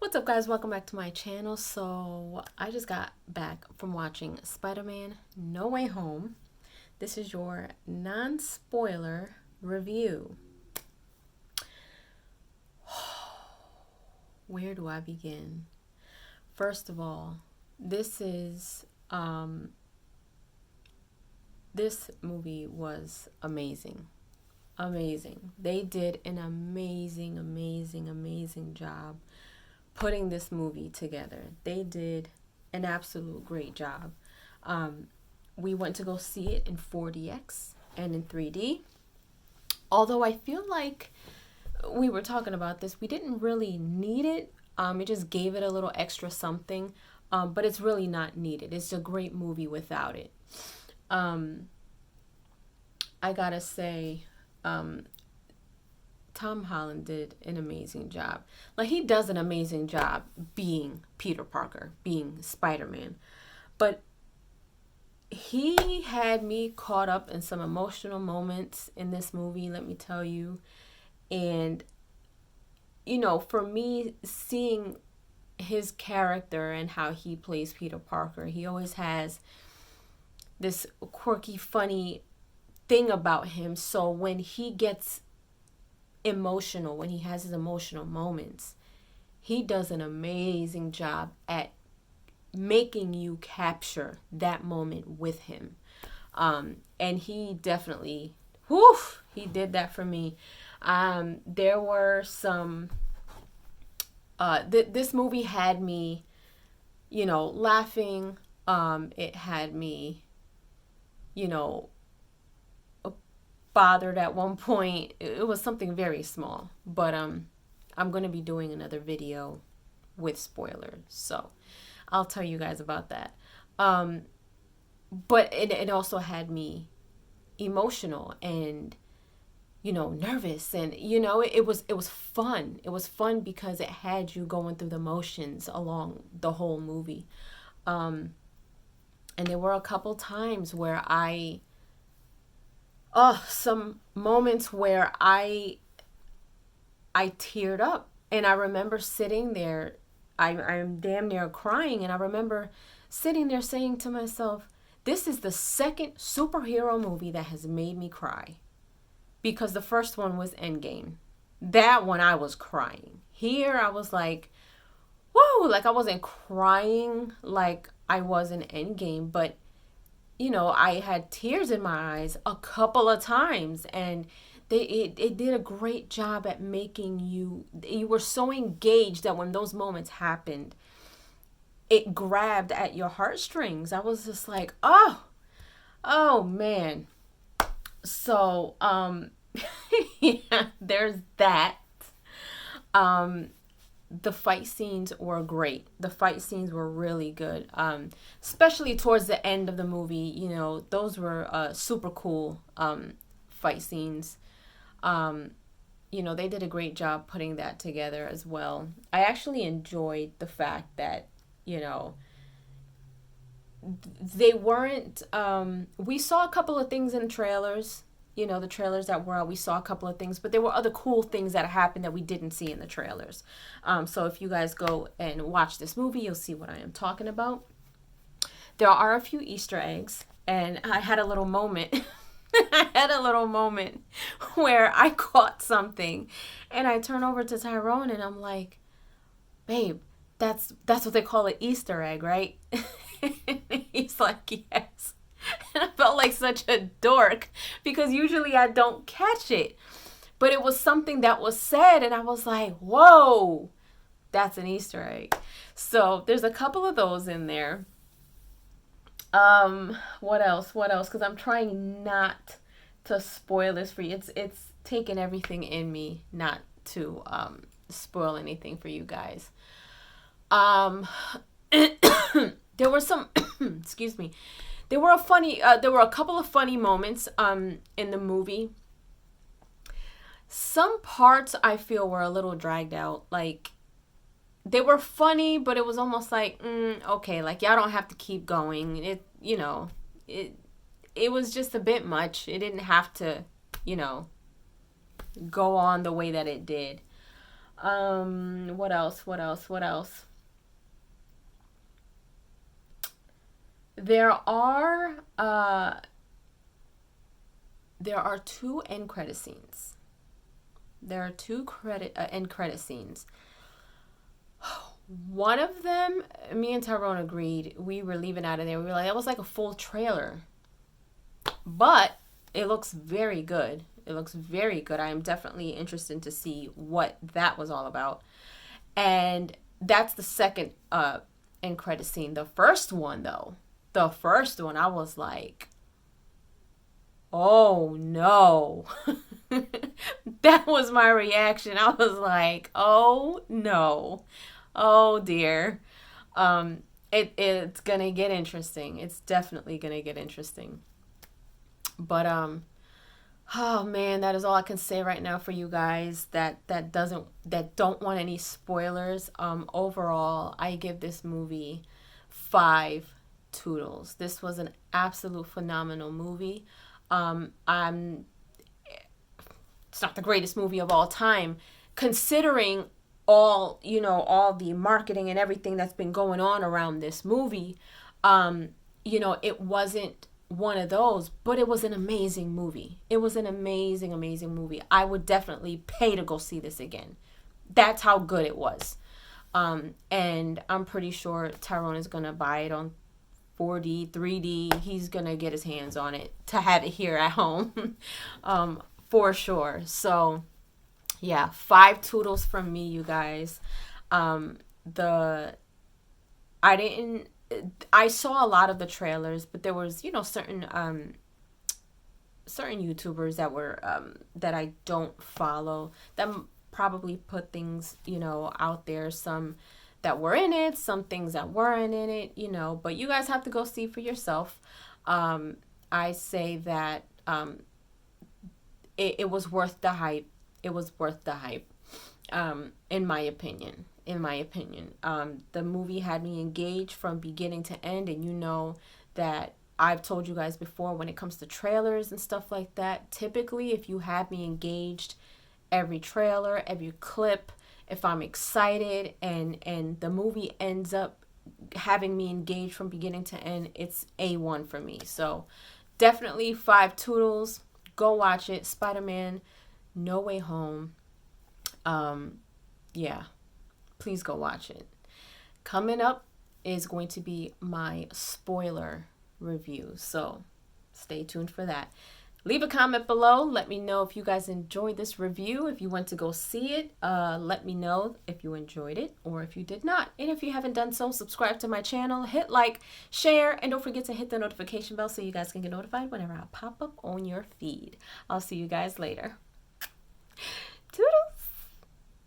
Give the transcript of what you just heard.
What's up, guys? Welcome back to my channel. So I just got back from watching Spider-Man No Way Home. This is your non-spoiler review. Where do I begin? First of all, this movie was amazing. They did an amazing job putting this movie together. They did an absolute great job. We went to go see it in 4DX and in 3D. Although I feel like we were talking about this, we didn't really need it. It just gave it a little extra something, but it's really not needed. It's a great movie without it. I gotta say, Tom Holland did an amazing job. Like, he does an amazing job being Peter Parker, being Spider-Man. But he had me caught up in some emotional moments in this movie, let me tell you. And, you know, for me, seeing his character and how he plays Peter Parker, he always has this quirky, funny thing about him. So when he gets emotional, when he has his emotional moments, he does an amazing job at making you capture that moment with him. And he definitely, he did that for me. There were some, this movie had me, you know, laughing. It had me, you know, bothered at one point. It was something very small, but I'm going to be doing another video with spoilers, so I'll tell you guys about that. But it also had me emotional and, you know, nervous, and, you know, it was fun. It was fun because it had you going through the motions along the whole movie. And there were a couple times where some moments where I teared up, and I remember sitting there, I'm damn near crying, and I remember sitting there saying to myself, this is the second superhero movie that has made me cry, because the first one was Endgame. That one I was crying. Here I was like, whoa, like I wasn't crying like I was in Endgame, but you know, I had tears in my eyes a couple of times, and it did a great job at making you were so engaged that when those moments happened, it grabbed at your heartstrings. I was just like, oh man. So, yeah, there's that. The fight scenes were great. The fight scenes were really good. Especially towards the end of the movie, you know, those were super cool fight scenes. You know, they did a great job putting that together as well. I actually enjoyed the fact that, you know, they weren't, we saw a couple of things in trailers. You know, the trailers that were out, we saw a couple of things, but there were other cool things that happened that we didn't see in the trailers. So if you guys go and watch this movie, you'll see what I am talking about. There are a few Easter eggs, and I had a little moment. I had a little moment where I caught something, and I turn over to Tyrone, and I'm like, babe, that's what they call an Easter egg, right? He's like, yes. And I felt like such a dork because usually I don't catch it. But it was something that was said, and I was like, whoa, that's an Easter egg. So there's a couple of those in there. What else? Because I'm trying not to spoil this for you. It's taken everything in me not to spoil anything for you guys. There were some, excuse me. There were a couple of funny moments in the movie. Some parts I feel were a little dragged out. Like, they were funny, but it was almost like, okay, like y'all don't have to keep going. It, you know, it was just a bit much. It didn't have to, you know, go on the way that it did. What else? What else? What else? There are uh there are two end credit scenes. There are two end credit scenes. One of them, me and Tyrone agreed. We were leaving out of there. We were like, that was like a full trailer, but it looks very good. It looks very good. I am definitely interested to see what that was all about. And that's the second end credit scene. The first one, though, the first one, I was like, oh no. That was my reaction. I was like, oh no. Oh dear. It's gonna get interesting. It's definitely gonna get interesting. But oh man, that is all I can say right now for you guys that don't want any spoilers. Overall, I give this movie 5 toodles. This was an absolute phenomenal movie. I'm It's not the greatest movie of all time, considering all the marketing and everything that's been going on around this movie. It wasn't one of those, but it was an amazing movie. It was an amazing, amazing movie. I would definitely pay to go see this again. That's how good it was. And I'm pretty sure Tyrone is gonna buy it on 4D, 3D. He's gonna get his hands on it to have it here at home, for sure. So, yeah, 5 toodles from me, you guys. The I didn't. I saw a lot of the trailers, but there was certain YouTubers that were that I don't follow that probably put things out there. Some that were in it, some things that weren't in it. But you guys have to go see for yourself. I say that it was worth the hype. It was worth the hype, in my opinion. The movie had me engaged from beginning to end, and that I've told you guys before when it comes to trailers and stuff like that. Typically, if you have me engaged, every trailer, every clip, if I'm excited and the movie ends up having me engaged from beginning to end, it's A1 for me. So definitely 5 toodles. Go watch it. Spider-Man No Way Home. Yeah, please go watch it. Coming up is going to be my spoiler review, so stay tuned for that. Leave a comment below. Let me know if you guys enjoyed this review. If you went to go see it, let me know if you enjoyed it or if you did not. And if you haven't done so, subscribe to my channel, hit like, share, and don't forget to hit the notification bell so you guys can get notified whenever I pop up on your feed. I'll see you guys later.